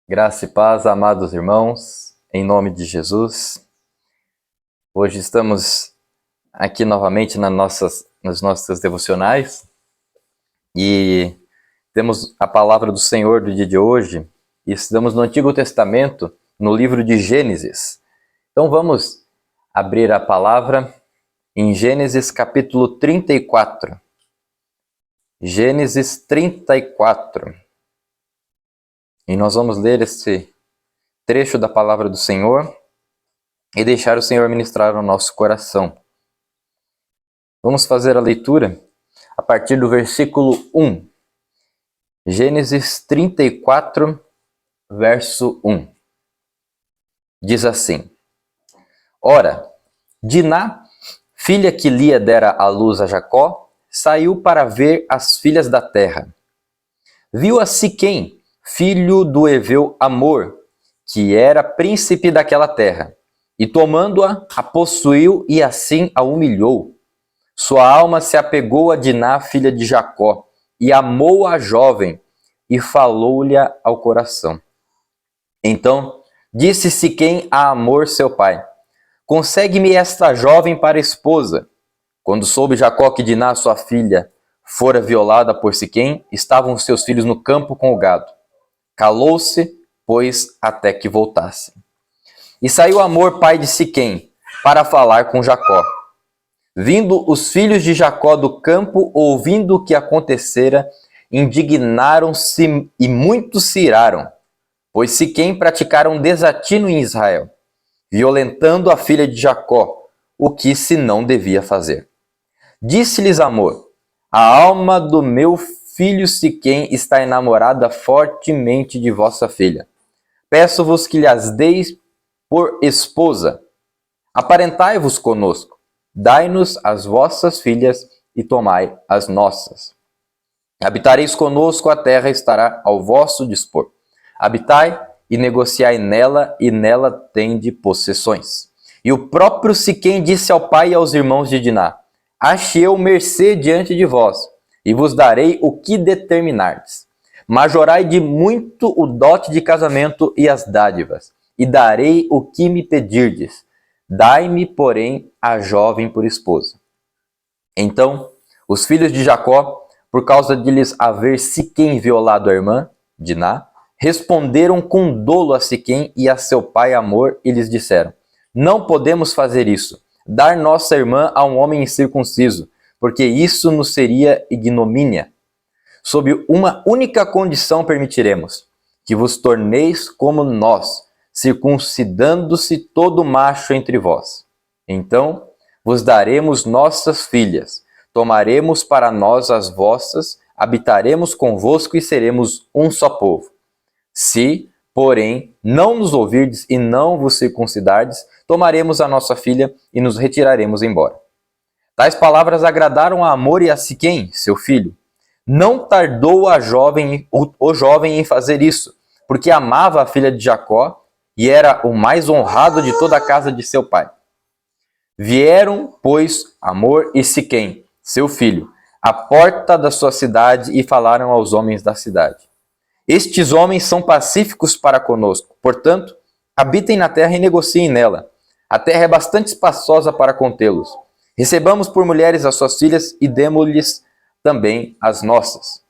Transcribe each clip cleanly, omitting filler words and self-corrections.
Graça e paz, amados irmãos, em nome de Jesus. Hoje estamos aqui novamente nas nossas devocionais e temos a palavra do Senhor do dia de hoje e estamos no Antigo Testamento, no livro de Gênesis. Então vamos abrir a palavra em Gênesis capítulo 34. Gênesis 34. E nós vamos ler esse trecho da palavra do Senhor e deixar o Senhor ministrar ao nosso coração. Vamos fazer a leitura a partir do versículo 1. Gênesis 34, verso 1. Diz assim: Ora, Diná, filha que Lia dera à luz a Jacó, saiu para ver as filhas da terra. Viu a Siquém, filho do heveu Amor, que era príncipe daquela terra, e tomando-a, a possuiu e assim a humilhou. Sua alma se apegou a Diná, filha de Jacó, e amou a jovem, e falou-lhe ao coração. Então disse Siquém a Amor, seu pai: Consegue-me esta jovem para esposa. Quando soube Jacó que Diná, sua filha, fora violada por Siquém, estavam seus filhos no campo com o gado. Calou-se, pois, até que voltasse. E saiu Amor, pai de Siquém, para falar com Jacó. Vindo os filhos de Jacó do campo, ouvindo o que acontecera, indignaram-se e muitos se iraram, pois Siquém praticara um desatino em Israel, violentando a filha de Jacó, o que se não devia fazer. Disse-lhes Amor: A alma do meu filho Siquém está enamorada fortemente de vossa filha. Peço-vos que lhas deis por esposa. Aparentai-vos conosco. Dai-nos as vossas filhas e tomai as nossas. Habitareis conosco, a terra estará ao vosso dispor. Habitai e negociai nela, e nela tende possessões. E o próprio Siquém disse ao pai e aos irmãos de Diná: Achei eu mercê diante de vós, e vos darei o que determinardes. Majorai de muito o dote de casamento e as dádivas, e darei o que me pedirdes. Dai-me, porém, a jovem por esposa. Então, os filhos de Jacó, por causa de lhes haver Siquém violado a irmã, Diná, responderam com dolo a Siquém e a seu pai Amor, e lhes disseram: Não podemos fazer isso, dar nossa irmã a um homem incircunciso, porque isso nos seria ignomínia. Sob uma única condição permitiremos, que vos torneis como nós, circuncidando-se todo macho entre vós. Então vos daremos nossas filhas, tomaremos para nós as vossas, habitaremos convosco e seremos um só povo. Se, porém, não nos ouvirdes e não vos circuncidardes, tomaremos a nossa filha e nos retiraremos embora. Tais palavras agradaram a Amor e a Siquém, seu filho. Não tardou o jovem em fazer isso, porque amava a filha de Jacó e era o mais honrado de toda a casa de seu pai. Vieram, pois, Amor e Siquém, seu filho, à porta da sua cidade e falaram aos homens da cidade: Estes homens são pacíficos para conosco, portanto, habitem na terra e negociem nela. A terra é bastante espaçosa para contê-los. Recebamos por mulheres as suas filhas e demo-lhes também as nossas.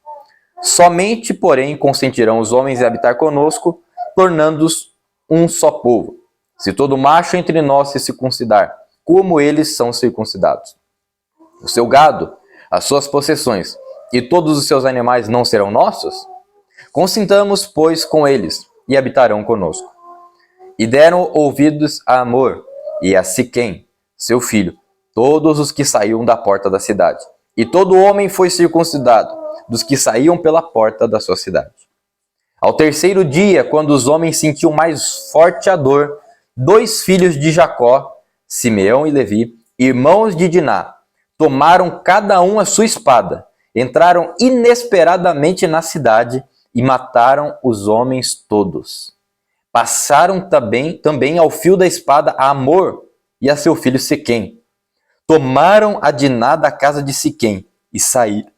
Somente, porém, consentirão os homens em habitar conosco, tornando-os um só povo, se todo macho entre nós se circuncidar, como eles são circuncidados. O seu gado, as suas possessões e todos os seus animais não serão nossos? Consintamos, pois, com eles, e habitarão conosco. E deram ouvidos a Amor e a Siquém, seu filho, todos os que saíam da porta da cidade. E todo homem foi circuncidado, dos que saíam pela porta da sua cidade. Ao terceiro dia, quando os homens sentiam mais forte a dor, 2 filhos de Jacó, Simeão e Levi, irmãos de Diná, tomaram cada um a sua espada, entraram inesperadamente na cidade e mataram os homens todos. Passaram também ao fio da espada a Amor e a seu filho Siquém. Tomaram a Diná da casa de Siquém e saíram.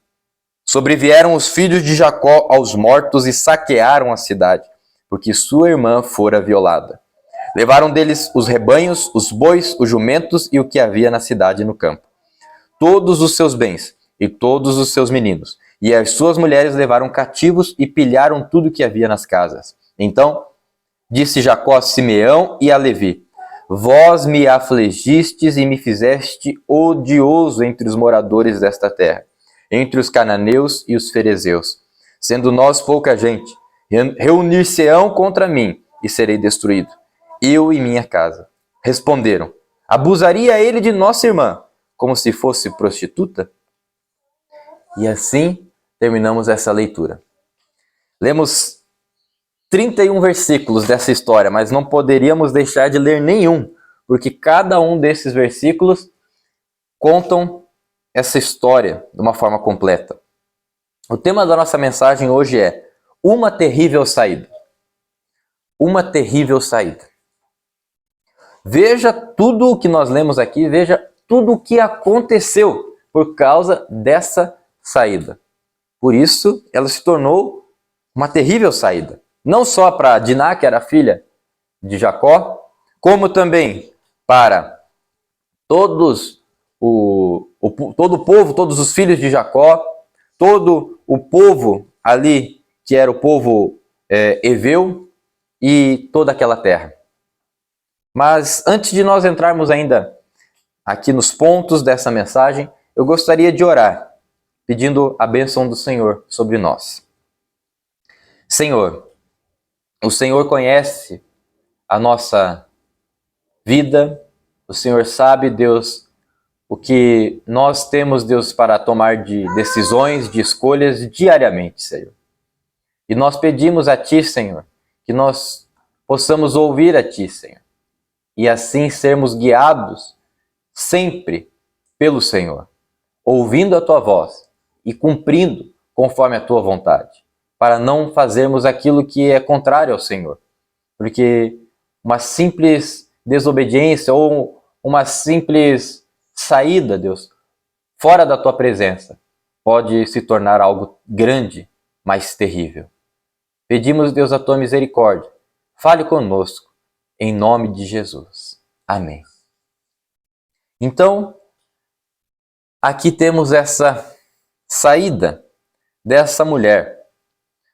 Sobrevieram os filhos de Jacó aos mortos e saquearam a cidade, porque sua irmã fora violada. Levaram deles os rebanhos, os bois, os jumentos e o que havia na cidade e no campo, todos os seus bens e todos os seus meninos. E as suas mulheres levaram cativos e pilharam tudo o que havia nas casas. Então disse Jacó a Simeão e a Levi: Vós me afligistes e me fizeste odioso entre os moradores desta terra, entre os cananeus e os ferezeus. Sendo nós pouca gente, reunir-se-ão contra mim e serei destruído, eu e minha casa. Responderam: Abusaria ele de nossa irmã, como se fosse prostituta? E assim terminamos essa leitura. Lemos 31 versículos dessa história, mas não poderíamos deixar de ler nenhum, porque cada um desses versículos contam essa história de uma forma completa. O tema da nossa mensagem hoje é uma terrível saída. Uma terrível saída. Veja tudo o que nós lemos aqui, veja tudo o que aconteceu por causa dessa saída. Por isso, ela se tornou uma terrível saída. Não só para Diná, que era filha de Jacó, como também para todo o povo, todos os filhos de Jacó, todo o povo ali, que era o povo heveu, e toda aquela terra. Mas antes de nós entrarmos ainda aqui nos pontos dessa mensagem, eu gostaria de orar, pedindo a bênção do Senhor sobre nós. Senhor, o Senhor conhece a nossa vida, o Senhor sabe, Deus, o que nós temos, Deus, para tomar de decisões, de escolhas diariamente, Senhor. E nós pedimos a Ti, Senhor, que nós possamos ouvir a Ti, Senhor, e assim sermos guiados sempre pelo Senhor, ouvindo a Tua voz e cumprindo conforme a Tua vontade, para não fazermos aquilo que é contrário ao Senhor. Porque uma simples desobediência ou uma simples saída, Deus, fora da Tua presença, pode se tornar algo grande, mas terrível. Pedimos, Deus, a Tua misericórdia. Fale conosco, em nome de Jesus. Amém. Então, aqui temos essa saída dessa mulher.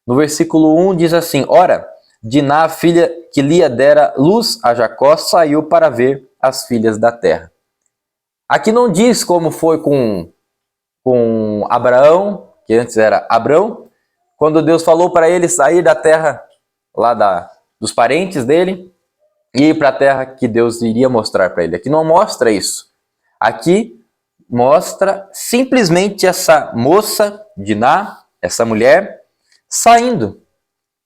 No versículo 1 diz assim: Ora, Diná, filha que Lia dera luz a Jacó, saiu para ver as filhas da terra. Aqui não diz como foi com Abraão, que antes era Abrão, quando Deus falou para ele sair da terra lá dos parentes dele e ir para a terra que Deus iria mostrar para ele. Aqui não mostra isso. Aqui mostra simplesmente essa moça, Diná, essa mulher, saindo.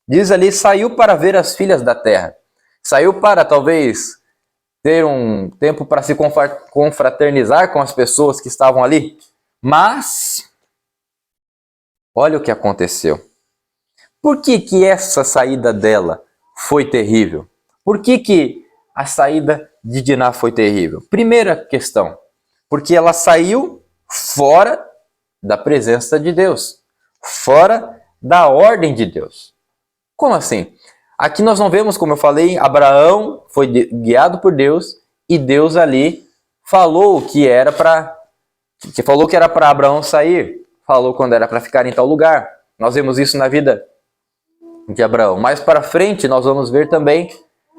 Diz ali, saiu para ver as filhas da terra. Saiu para talvez ter um tempo para se confraternizar com as pessoas que estavam ali. Mas, olha o que aconteceu. Por que essa saída dela foi terrível? Por que a saída de Diná foi terrível? Primeira questão, porque ela saiu fora da presença de Deus, fora da ordem de Deus. Como assim? Aqui nós não vemos, como eu falei, Abraão foi guiado por Deus e Deus ali falou que era para Abraão sair, falou quando era para ficar em tal lugar. Nós vemos isso na vida de Abraão. Mais para frente nós vamos ver também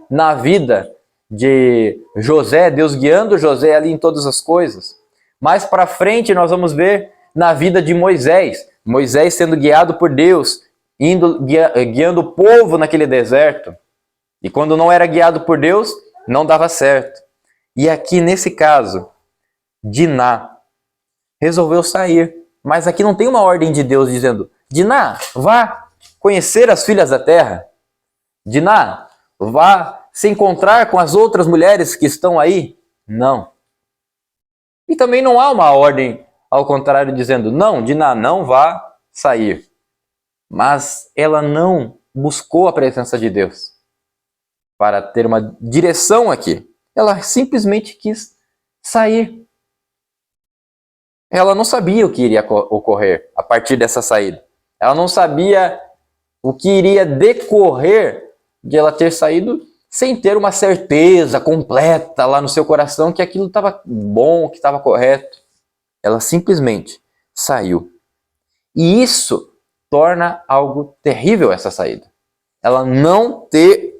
na vida de José, Deus guiando José ali em todas as coisas. Mais para frente nós vamos ver na vida de Moisés, Moisés sendo guiado por Deus, guiando o povo naquele deserto. E quando não era guiado por Deus, não dava certo. E aqui nesse caso, Diná resolveu sair. Mas aqui não tem uma ordem de Deus dizendo: Diná, vá conhecer as filhas da terra. Diná, vá se encontrar com as outras mulheres que estão aí. Não. E também não há uma ordem ao contrário dizendo: não, Diná, não vá sair. Mas ela não buscou a presença de Deus para ter uma direção aqui. Ela simplesmente quis sair. Ela não sabia o que iria ocorrer a partir dessa saída. Ela não sabia o que iria decorrer de ela ter saído sem ter uma certeza completa lá no seu coração que aquilo estava bom, que estava correto. Ela simplesmente saiu. E isso torna algo terrível essa saída. Ela não ter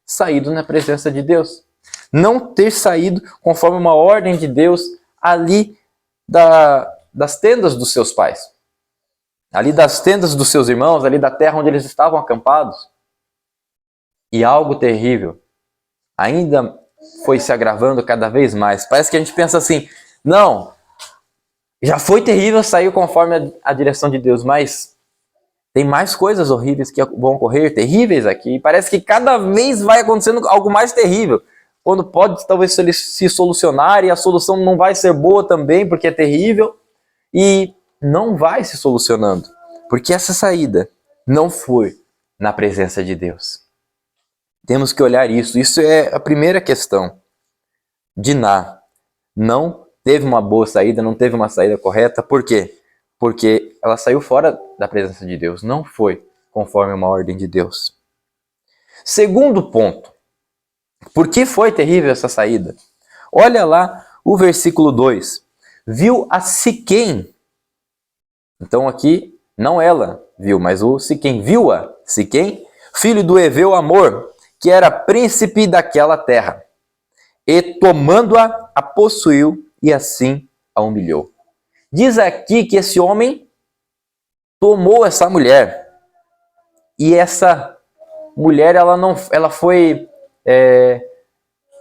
saído na presença de Deus. Não ter saído conforme uma ordem de Deus ali das tendas dos seus pais. Ali das tendas dos seus irmãos, ali da terra onde eles estavam acampados. E algo terrível ainda foi se agravando cada vez mais. Parece que a gente pensa assim, não, já foi terrível sair conforme a direção de Deus, mas tem mais coisas horríveis que vão ocorrer, terríveis aqui. E parece que cada vez vai acontecendo algo mais terrível. Quando pode talvez se solucionar e a solução não vai ser boa também, porque é terrível. E não vai se solucionando, porque essa saída não foi na presença de Deus. Temos que olhar isso. Isso é a primeira questão. Diná não teve uma boa saída, não teve uma saída correta. Por quê? Porque ela saiu fora da presença de Deus. Não foi conforme uma ordem de Deus. Segundo ponto. Por que foi terrível essa saída? Olha lá o versículo 2. Viu a Siquém. Então aqui, não ela viu, mas o Siquém. Viu a Siquém, filho do Eveu Amor, que era príncipe daquela terra. E tomando-a, a possuiu e assim a humilhou. Diz aqui que esse homem tomou essa mulher. E essa mulher, ela foi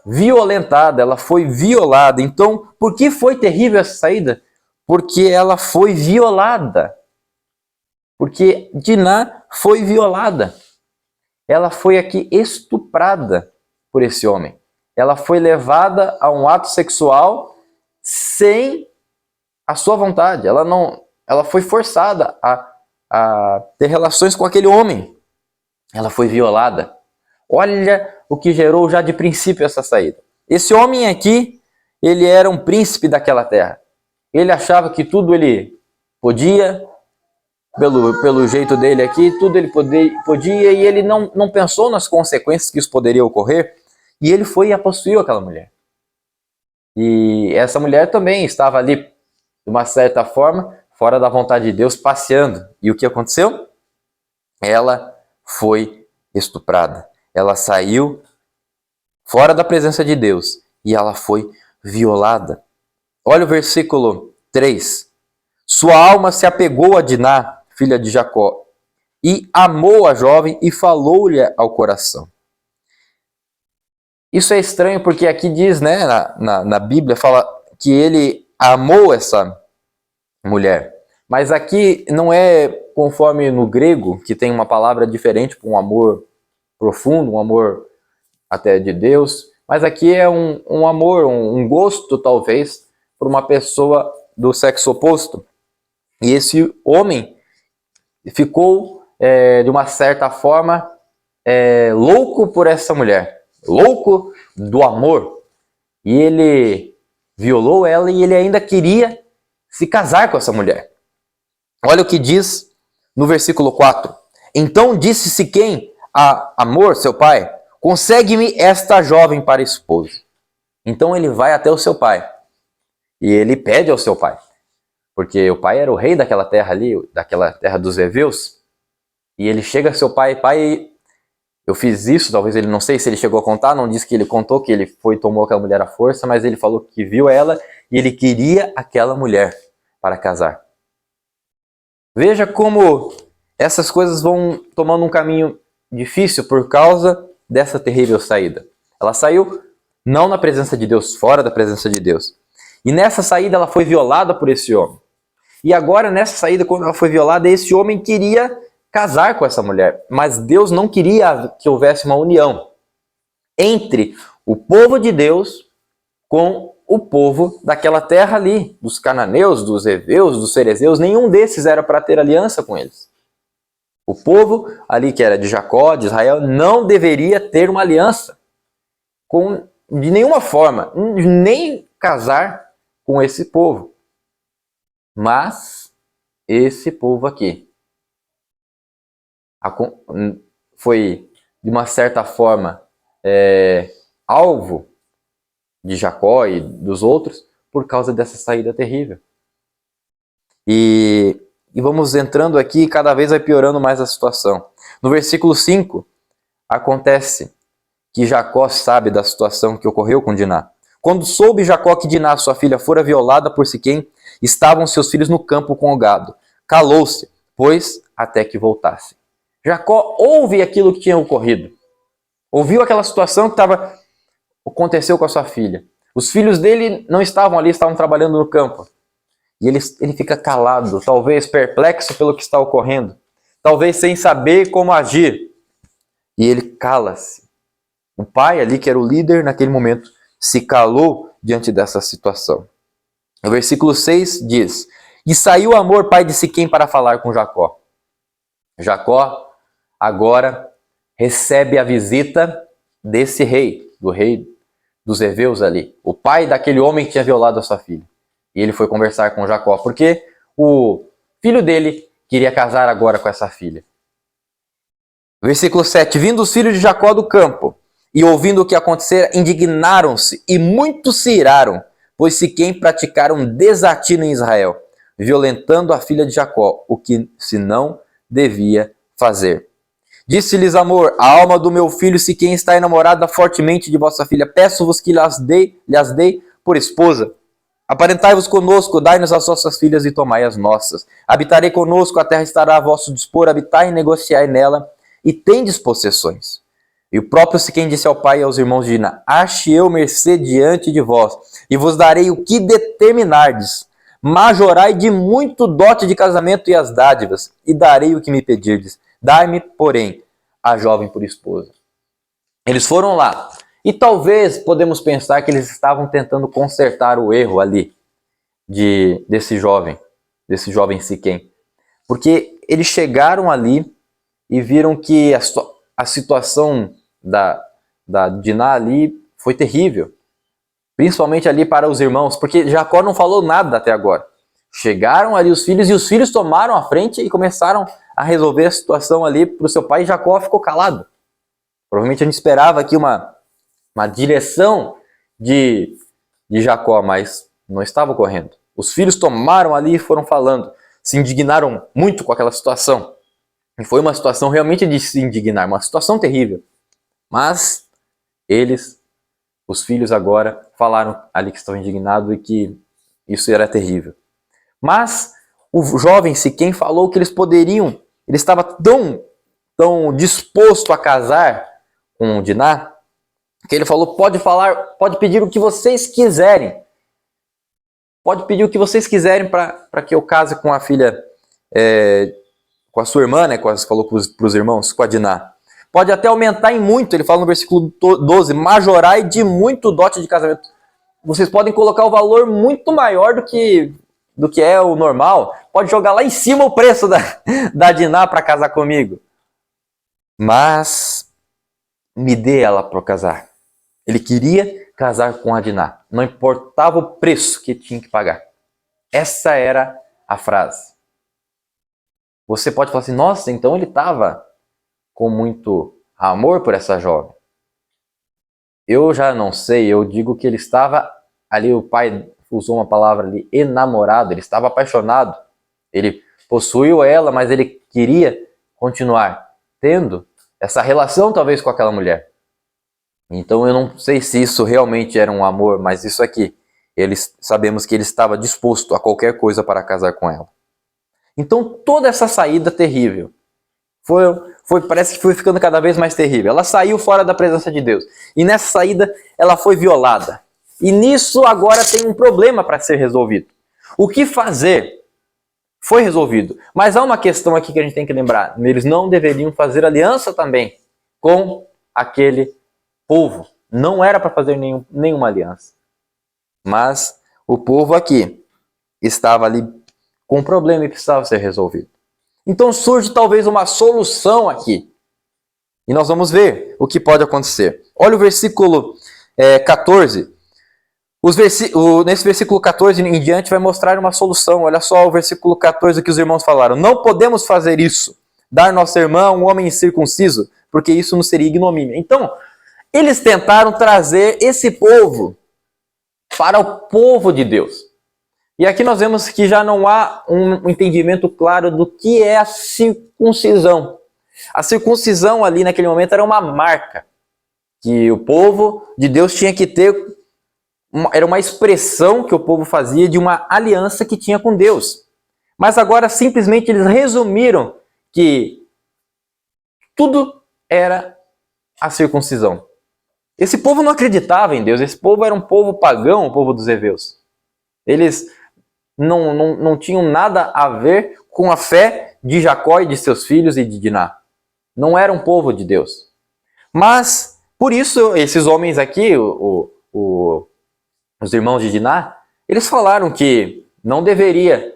violentada, ela foi violada. Então, por que foi terrível essa saída? Porque ela foi violada. Porque Diná foi violada. Ela foi aqui estuprada por esse homem. Ela foi levada a um ato sexual sem a sua vontade. Ela foi forçada a ter relações com aquele homem. Ela foi violada. Olha o que gerou já de princípio essa saída. Esse homem aqui, ele era um príncipe daquela terra. Ele achava que tudo ele podia, pelo jeito dele aqui, tudo ele podia, e ele não pensou nas consequências que isso poderia ocorrer, e ele foi e a possuiu aquela mulher. E essa mulher também estava ali, de uma certa forma, fora da vontade de Deus, passeando. E o que aconteceu? Ela foi estuprada. Ela saiu fora da presença de Deus e ela foi violada. Olha o versículo 3. Sua alma se apegou a Diná, filha de Jacó, e amou a jovem e falou-lhe ao coração. Isso é estranho porque aqui diz, né, na Bíblia, fala que ele amou essa mulher. Mas aqui não é conforme no grego, que tem uma palavra diferente para um amor profundo, um amor até de Deus. Mas aqui é um amor, um gosto talvez, por uma pessoa do sexo oposto. E esse homem ficou, de uma certa forma, louco por essa mulher. Louco do amor. E ele violou ela e ele ainda queria se casar com essa mulher. Olha o que diz no versículo 4. Então disse Siquém a Amor, seu pai, consegue-me esta jovem para esposa. Então ele vai até o seu pai. E ele pede ao seu pai. Porque o pai era o rei daquela terra ali, daquela terra dos heveus. E ele chega ao seu pai, pai, eu fiz isso, talvez ele, não sei se ele chegou a contar, não disse que ele contou que ele foi e tomou aquela mulher à força, mas ele falou que viu ela e ele queria aquela mulher para casar. Veja como essas coisas vão tomando um caminho difícil por causa dessa terrível saída. Ela saiu não na presença de Deus, fora da presença de Deus. E nessa saída ela foi violada por esse homem. E agora nessa saída, quando ela foi violada, esse homem queria casar com essa mulher. Mas Deus não queria que houvesse uma união entre o povo de Deus com o povo daquela terra ali, dos cananeus, dos heveus, dos ferezeus. Nenhum desses era para ter aliança com eles. O povo ali que era de Jacó, de Israel, não deveria ter uma aliança de nenhuma forma, nem casar com esse povo. Mas esse povo aqui foi de uma certa forma, alvo de Jacó e dos outros por causa dessa saída terrível. E vamos entrando aqui, cada vez vai piorando mais a situação. No versículo 5, acontece que Jacó sabe da situação que ocorreu com Diná. Quando soube Jacó que Diná, sua filha, fora violada por Siquém, estavam seus filhos no campo com o gado. Calou-se, pois, até que voltasse. Jacó ouve aquilo que tinha ocorrido. Ouviu aquela situação que aconteceu com a sua filha. Os filhos dele não estavam ali, estavam trabalhando no campo. E ele fica calado, talvez perplexo pelo que está ocorrendo. Talvez sem saber como agir. E ele cala-se. O pai ali, que era o líder naquele momento, se calou diante dessa situação. O versículo 6 diz: E saiu Amor, pai de Siquém, para falar com Jacó. Jacó agora recebe a visita desse rei, do rei dos heveus ali, o pai daquele homem que tinha violado a sua filha. E ele foi conversar com Jacó, porque o filho dele queria casar agora com essa filha. Versículo 7. Vindo os filhos de Jacó do campo, e ouvindo o que acontecera, indignaram-se, e muitos se iraram, pois Siquém praticaram desatino em Israel, violentando a filha de Jacó, o que se não devia fazer. Disse-lhes Amor: a alma do meu filho Siquém está enamorada fortemente de vossa filha. Peço-vos que lhas dei por esposa. Aparentai-vos conosco, dai-nos as vossas filhas e tomai as nossas. Habitarei conosco, a terra estará a vosso dispor, habitai e negociai nela, e tendes possessões. E o próprio Siquém disse ao pai e aos irmãos de Diná: Ache eu mercê diante de vós, e vos darei o que determinardes. Majorai de muito dote de casamento e as dádivas, e darei o que me pedirdes. Dai-me, porém, a jovem por esposa. Eles foram lá. E talvez podemos pensar que eles estavam tentando consertar o erro ali desse jovem Siquém. Porque eles chegaram ali e viram que a situação da Diná ali foi terrível. Principalmente ali para os irmãos, porque Jacó não falou nada até agora. Chegaram ali os filhos e os filhos tomaram a frente e começaram a resolver a situação ali para o seu pai, e Jacó ficou calado. Provavelmente a gente esperava aqui uma direção de Jacó, mas não estava ocorrendo. Os filhos tomaram ali e foram falando, se indignaram muito com aquela situação. E foi uma situação realmente de se indignar, uma situação terrível. Mas os filhos agora, falaram ali que estavam indignados e que isso era terrível. Mas o jovem Siquém falou que ele estava tão disposto a casar com Diná, que ele falou: pode pedir o que vocês quiserem. Pode pedir o que vocês quiserem para que eu case com a filha, com a sua irmã, né? Falou para os irmãos, com a Diná. Pode até aumentar em muito, ele fala no versículo 12, majorai de muito dote de casamento. Vocês podem colocar o valor muito maior do que é o normal. Pode jogar lá em cima o preço da Diná para casar comigo. Mas me dê ela para casar. Ele queria casar com a Diná. Não importava o preço que tinha que pagar. Essa era a frase. Você pode falar assim: nossa, então ele estava com muito amor por essa jovem. Eu já não sei, eu digo que ele estava ali, o pai usou uma palavra ali, enamorado, ele estava apaixonado. Ele possuiu ela, mas ele queria continuar tendo essa relação talvez com aquela mulher. Então eu não sei se isso realmente era um amor, mas isso aqui, sabemos que ele estava disposto a qualquer coisa para casar com ela. Então toda essa saída terrível, parece que foi ficando cada vez mais terrível. Ela saiu fora da presença de Deus. E nessa saída, ela foi violada. E nisso agora tem um problema para ser resolvido. O que fazer? Foi resolvido. Mas há uma questão aqui que a gente tem que lembrar. Eles não deveriam fazer aliança também com aquele povo. Não era para fazer nenhuma aliança. Mas o povo aqui estava ali com um problema e precisava ser resolvido. Então surge talvez uma solução aqui. E nós vamos ver o que pode acontecer. Olha o versículo 14. Nesse versículo 14 em diante vai mostrar uma solução. Olha só o versículo 14 que os irmãos falaram. Não podemos fazer isso. dar nosso irmão, um homem incircunciso, porque isso não seria ignomínia. Então, eles tentaram trazer esse povo para o povo de Deus. E aqui nós vemos que já não há um entendimento claro do que é a circuncisão. A circuncisão ali naquele momento era uma marca que o povo de Deus tinha que ter, era uma expressão que o povo fazia de uma aliança que tinha com Deus. Mas agora simplesmente eles resumiram que tudo era a circuncisão. Esse povo não acreditava em Deus, esse povo era um povo pagão, o povo dos heveus. Eles não tinham nada a ver com a fé de Jacó e de seus filhos e de Diná. Não era um povo de Deus. Mas, por isso, esses homens aqui, os irmãos de Diná, eles falaram que não deveria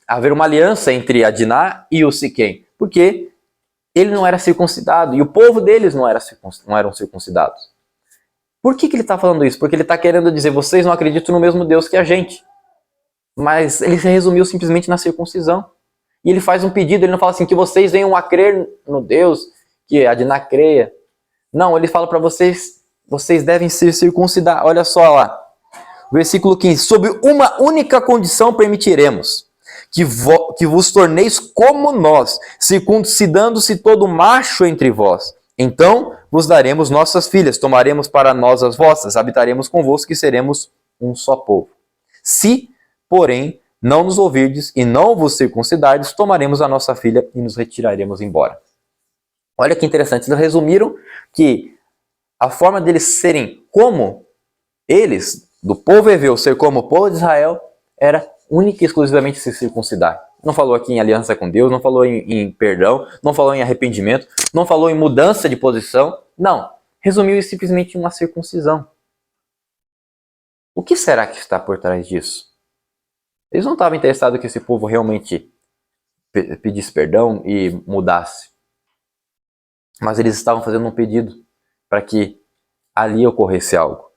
haver uma aliança entre a Diná e o Siquém, porque ele não era circuncidado e o povo deles não eram circuncidados. Por que ele está falando isso? Porque ele está querendo dizer, vocês não acreditam no mesmo Deus que a gente. Mas ele se resumiu simplesmente na circuncisão. E ele faz um pedido, ele não fala assim, que vocês venham a crer no Deus, que a Diná creia. Não, ele fala para vocês, vocês devem se circuncidar. Olha só lá, versículo 15. Sob uma única condição permitiremos que vos torneis como nós, circuncidando-se todo macho entre vós. Então vos daremos nossas filhas, tomaremos para nós as vossas, habitaremos convosco e seremos um só povo. Se, porém, não nos ouvirdes e não vos circuncidardes, tomaremos a nossa filha e nos retiraremos embora. Olha que interessante, eles resumiram que a forma deles serem como eles, do povo heveu, ser como o povo de Israel, era única e exclusivamente se circuncidar. Não falou aqui em aliança com Deus, não falou em perdão, não falou em arrependimento, não falou em mudança de posição. Não, resumiu simplesmente em uma circuncisão. O que será que está por trás disso? Eles não estavam interessados que esse povo realmente pedisse perdão e mudasse. Mas eles estavam fazendo um pedido para que ali ocorresse algo.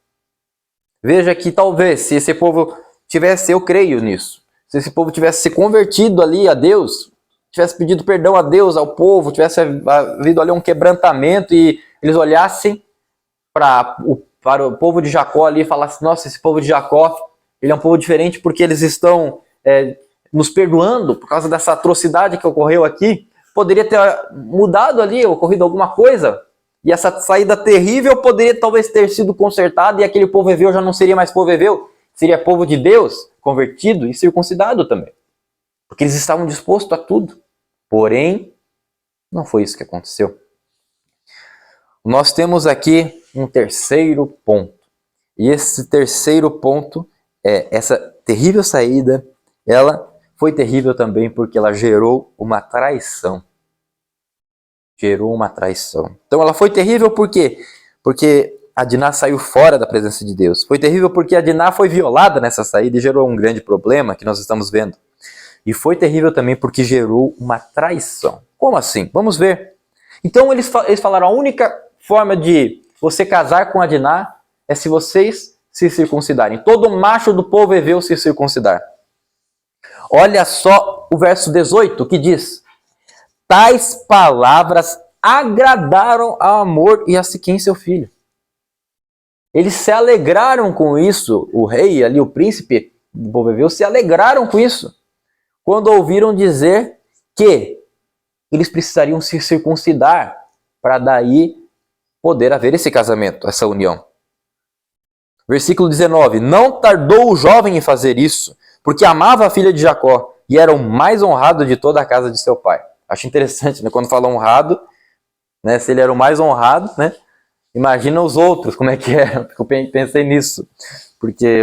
Veja que talvez se esse povo tivesse, eu creio nisso, se esse povo tivesse se convertido ali a Deus, tivesse pedido perdão a Deus, ao povo, tivesse havido ali um quebrantamento e eles olhassem para o povo de Jacó ali e falassem, nossa, esse povo de Jacó, ele é um povo diferente porque eles estão nos perdoando por causa dessa atrocidade que ocorreu aqui, poderia ter mudado ali, ocorrido alguma coisa, e essa saída terrível poderia talvez ter sido consertada e aquele povo heveu já não seria mais povo heveu, seria povo de Deus, convertido e circuncidado também. Porque eles estavam dispostos a tudo. Porém, não foi isso que aconteceu. Nós temos aqui um terceiro ponto. E esse terceiro ponto é essa terrível saída, ela foi terrível também porque ela gerou uma traição. Gerou uma traição. Então ela foi terrível por quê? Porque a Diná saiu fora da presença de Deus. Foi terrível porque a Diná foi violada nessa saída e gerou um grande problema que nós estamos vendo. E foi terrível também porque gerou uma traição. Como assim? Vamos ver. Então eles falaram, a única forma de você casar com a Diná é se vocês se circuncidarem. Todo macho do povo heveu se circuncidar. Olha só o verso 18 que diz, tais palavras agradaram a Amor e a Siquém seu filho. Eles se alegraram com isso, o rei ali, o príncipe do povo heveu, se alegraram com isso, quando ouviram dizer que eles precisariam se circuncidar para daí poder haver esse casamento, essa união. Versículo 19, não tardou o jovem em fazer isso, porque amava a filha de Jacó e era o mais honrado de toda a casa de seu pai. Acho interessante, né? Quando fala honrado, né? Se ele era o mais honrado, né? Imagina os outros, como é que era. Eu pensei nisso. Porque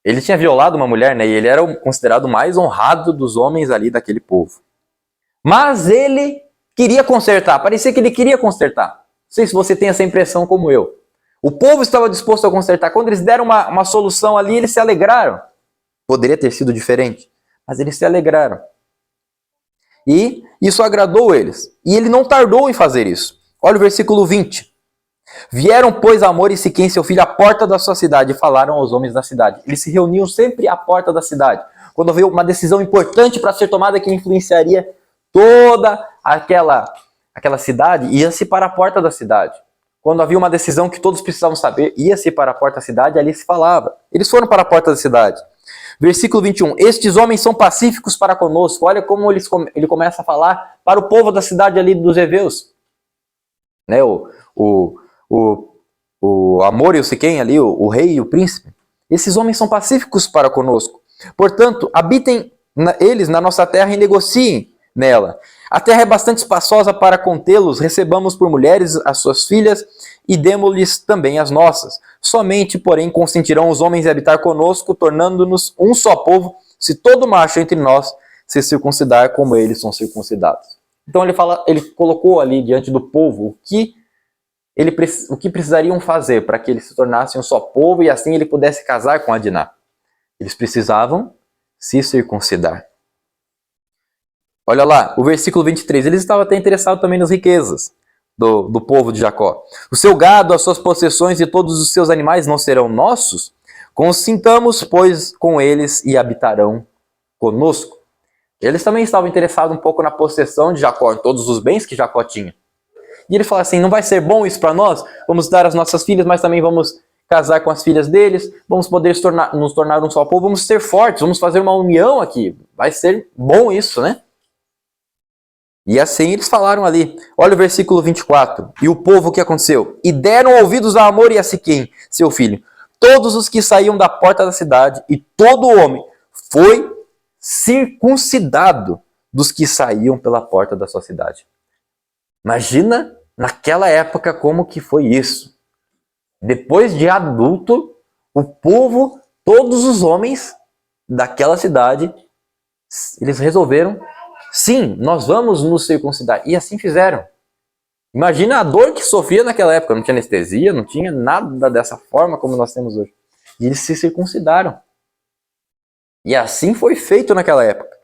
ele tinha violado uma mulher, né? E ele era considerado o mais honrado dos homens ali daquele povo. Mas ele queria consertar. Parecia que ele queria consertar. Não sei se você tem essa impressão como eu. O povo estava disposto a consertar. Quando eles deram uma solução ali, eles se alegraram. Poderia ter sido diferente, mas eles se alegraram. E isso agradou eles. E ele não tardou em fazer isso. Olha o versículo 20. Vieram, pois, Amor e Siquém, seu filho, à porta da sua cidade, e falaram aos homens da cidade. Eles se reuniam sempre à porta da cidade. Quando havia uma decisão importante para ser tomada que influenciaria toda aquela cidade, ia-se para a porta da cidade. Quando havia uma decisão que todos precisavam saber, ia-se para a porta da cidade, ali se falava. Eles foram para a porta da cidade. Versículo 21. Estes homens são pacíficos para conosco. Olha como ele começa a falar para o povo da cidade ali dos heveus. Né? O Amor e o Siquém ali, o rei e o príncipe. Esses homens são pacíficos para conosco. Portanto, habitem eles na nossa terra e negociem nela. A terra é bastante espaçosa para contê-los, recebamos por mulheres as suas filhas e demo-lhes também as nossas. Somente, porém, consentirão os homens habitar conosco, tornando-nos um só povo, se todo macho entre nós se circuncidar como eles são circuncidados. Então ele colocou ali diante do povo o que precisariam fazer para que eles se tornassem um só povo e assim ele pudesse casar com Adiná. Eles precisavam se circuncidar. Olha lá, o versículo 23. Eles estavam até interessados também nas riquezas do povo de Jacó. O seu gado, as suas possessões e todos os seus animais não serão nossos? Consintamos, pois, com eles e habitarão conosco. Eles também estavam interessados um pouco na possessão de Jacó, em todos os bens que Jacó tinha. E ele fala assim, não vai ser bom isso para nós? Vamos dar as nossas filhas, mas também vamos casar com as filhas deles, vamos poder nos tornar um só povo, vamos ser fortes, vamos fazer uma união aqui. Vai ser bom isso, né? E assim eles falaram ali. Olha o versículo 24. E o povo, o que aconteceu? E deram ouvidos a Amor e a Siquém, seu filho. Todos os que saíam da porta da cidade, e todo homem foi circuncidado dos que saíam pela porta da sua cidade. Imagina naquela época como que foi isso. Depois de adulto, o povo, todos os homens daquela cidade, eles resolveram, sim, nós vamos nos circuncidar. E assim fizeram. Imagina a dor que sofria naquela época. Não tinha anestesia, não tinha nada dessa forma como nós temos hoje. E eles se circuncidaram. E assim foi feito naquela época.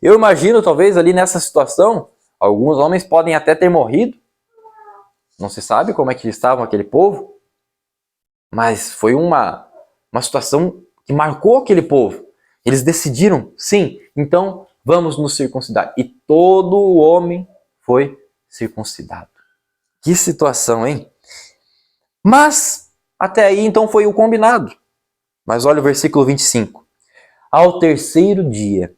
Eu imagino, talvez, ali nessa situação, alguns homens podem até ter morrido. Não se sabe como é que estavam aquele povo. Mas foi uma situação que marcou aquele povo. Eles decidiram, sim, então vamos nos circuncidar. E todo homem foi circuncidado. Que situação, hein? Mas, até aí, então, foi o combinado. Mas olha o versículo 25. Ao terceiro dia,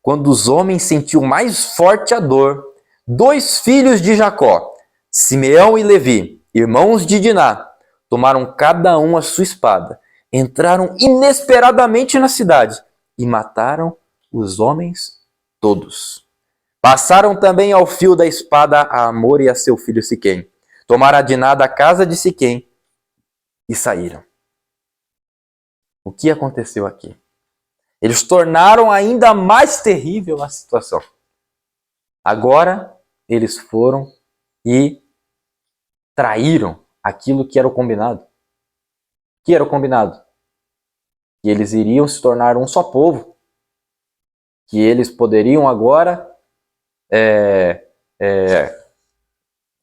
quando os homens sentiam mais forte a dor, 2 filhos de Jacó, Simeão e Levi, irmãos de Diná, tomaram cada um a sua espada, entraram inesperadamente na cidade e mataram os homens todos. Passaram também ao fio da espada a Amor e a seu filho Siquém. Tomaram a Diná da casa de Siquém e saíram. O que aconteceu aqui? Eles tornaram ainda mais terrível a situação. Agora, eles foram e traíram aquilo que era o combinado. O que era o combinado? Que eles iriam se tornar um só povo. Que eles poderiam agora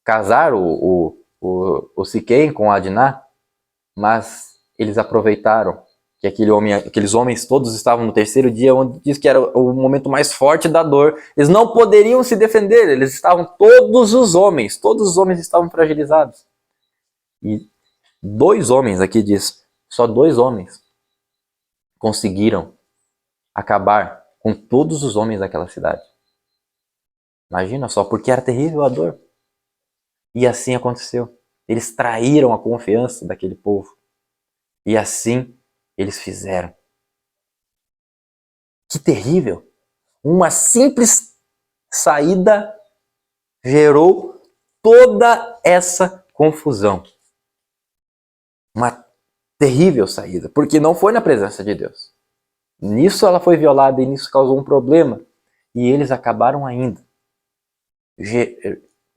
casar o Siquém com a Diná, mas eles aproveitaram que aqueles homens todos estavam no terceiro dia, onde diz que era o momento mais forte da dor. Eles não poderiam se defender, eles estavam todos os homens estavam fragilizados. E 2 homens, aqui diz, só 2 homens conseguiram acabar com todos os homens daquela cidade. Imagina só, porque era terrível a dor. E assim aconteceu. Eles traíram a confiança daquele povo. E assim eles fizeram. Que terrível! Uma simples saída gerou toda essa confusão. Uma terrível saída, porque não foi na presença de Deus. Nisso ela foi violada e nisso causou um problema. E eles acabaram ainda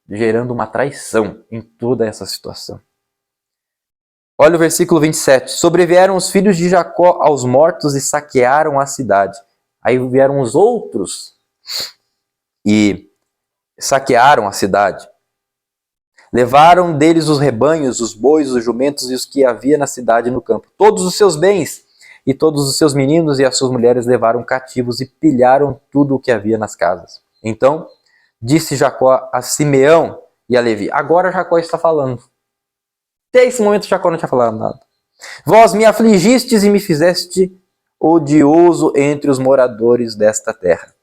gerando uma traição em toda essa situação. Olha o versículo 27. Sobrevieram os filhos de Jacó aos mortos e saquearam a cidade. Aí vieram os outros e saquearam a cidade. Levaram deles os rebanhos, os bois, os jumentos e os que havia na cidade e no campo. Todos os seus bens e todos os seus meninos e as suas mulheres levaram cativos e pilharam tudo o que havia nas casas. Então disse Jacó a Simeão e a Levi. Agora Jacó está falando. Até esse momento Jacó não tinha falado nada. Vós me afligistes e me fizeste odioso entre os moradores desta terra,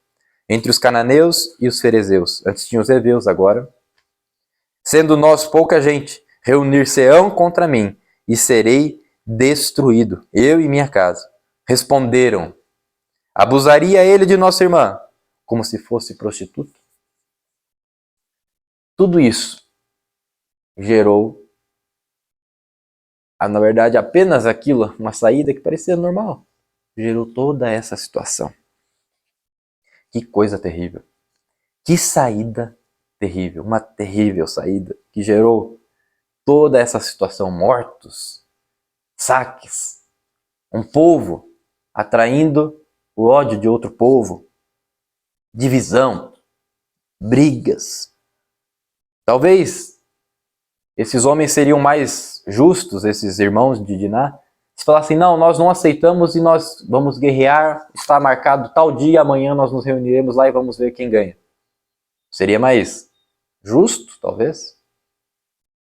entre os cananeus e os ferezeus. Antes tinham os heveus, agora. Sendo nós pouca gente, reunir-se-ão contra mim, e serei destruído, eu e minha casa. Responderam: abusaria ele de nossa irmã, como se fosse prostituta? Tudo isso gerou, na verdade, apenas aquilo, uma saída que parecia normal, gerou toda essa situação. Que coisa terrível. Que saída terrível. Uma terrível saída que gerou toda essa situação. Mortos, saques, um povo atraindo o ódio de outro povo, divisão, brigas. Talvez esses homens seriam mais justos, esses irmãos de Diná, se falassem, não, nós não aceitamos e nós vamos guerrear, está marcado tal dia, amanhã nós nos reuniremos lá e vamos ver quem ganha. Seria mais justo, talvez.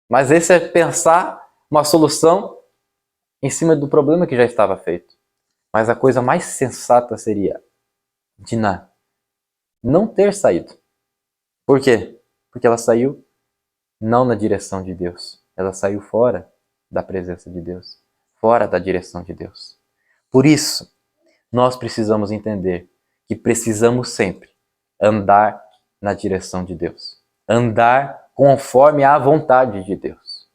Mas esse é pensar uma solução em cima do problema que já estava feito. Mas a coisa mais sensata seria Diná não ter saído. Por quê? Porque ela saiu não na direção de Deus. Ela saiu fora da presença de Deus. Fora da direção de Deus. Por isso, nós precisamos entender que precisamos sempre andar na direção de Deus. Andar conforme a vontade de Deus.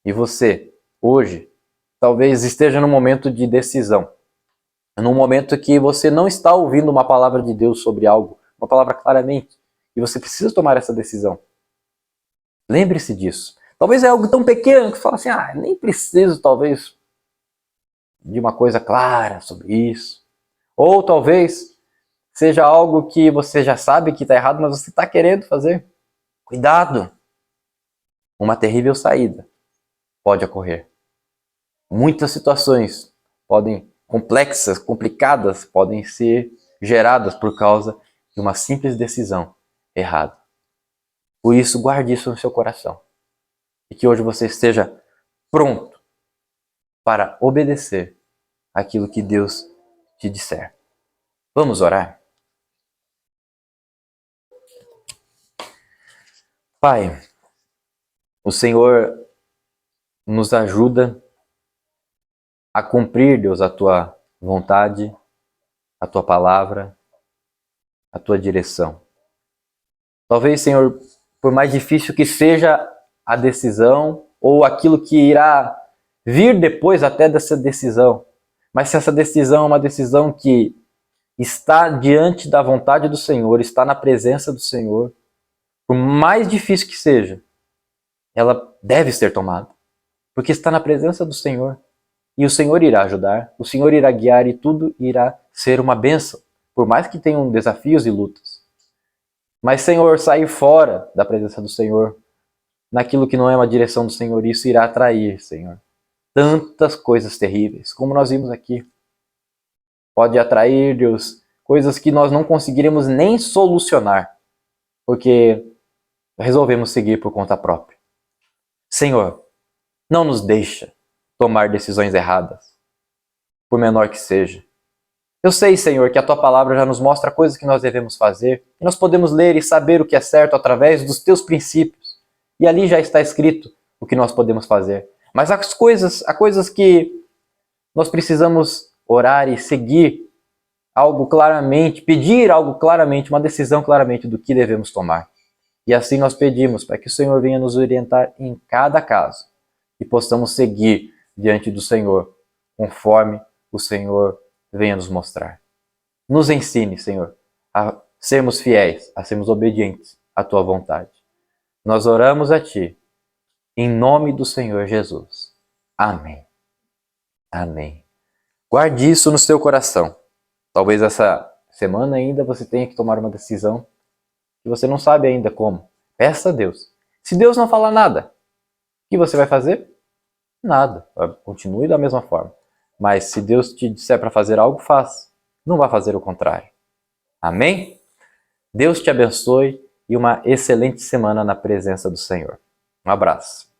E você, hoje, talvez esteja num momento de decisão. Num momento que você não está ouvindo uma palavra de Deus sobre algo, uma palavra claramente, e você precisa tomar essa decisão. Lembre-se disso. Talvez é algo tão pequeno que você fala assim, nem preciso talvez de uma coisa clara sobre isso. Ou talvez seja algo que você já sabe que está errado, mas você está querendo fazer. Cuidado! Uma terrível saída pode ocorrer. Muitas situações complexas, complicadas, podem ser geradas por causa de uma simples decisão errada. Por isso, guarde isso no seu coração. E que hoje você esteja pronto para obedecer aquilo que Deus te disser. Vamos orar? Pai, o Senhor nos ajuda a cumprir, Deus, a Tua vontade, a Tua palavra, a Tua direção. Talvez, Senhor, por mais difícil que seja a decisão ou aquilo que irá vir depois até dessa decisão, mas se essa decisão é uma decisão que está diante da vontade do Senhor, está na presença do Senhor, por mais difícil que seja, ela deve ser tomada, porque está na presença do Senhor. E o Senhor irá ajudar, o Senhor irá guiar e tudo irá ser uma bênção, por mais que tenham desafios e lutas. Mas, Senhor, sair fora da presença do Senhor, naquilo que não é uma direção do Senhor, isso irá atrair, Senhor, tantas coisas terríveis, como nós vimos aqui. Pode atrair, Deus, coisas que nós não conseguiremos nem solucionar, porque resolvemos seguir por conta própria. Senhor, não nos deixa tomar decisões erradas, por menor que seja. Eu sei, Senhor, que a Tua palavra já nos mostra coisas que nós devemos fazer, e nós podemos ler e saber o que é certo através dos Teus princípios. E ali já está escrito o que nós podemos fazer. Mas há coisas que nós precisamos orar e seguir algo claramente, pedir algo claramente, uma decisão claramente do que devemos tomar. E assim nós pedimos para que o Senhor venha nos orientar em cada caso e possamos seguir diante do Senhor, conforme o Senhor venha nos mostrar. Nos ensine, Senhor, a sermos fiéis, a sermos obedientes à Tua vontade. Nós oramos a Ti, em nome do Senhor Jesus. Amém. Amém. Guarde isso no seu coração. Talvez essa semana ainda você tenha que tomar uma decisão que você não sabe ainda como. Peça a Deus. Se Deus não falar nada, o que você vai fazer? Nada. Continue da mesma forma. Mas se Deus te disser para fazer algo, faça. Não vá fazer o contrário. Amém? Deus te abençoe e uma excelente semana na presença do Senhor. Um abraço.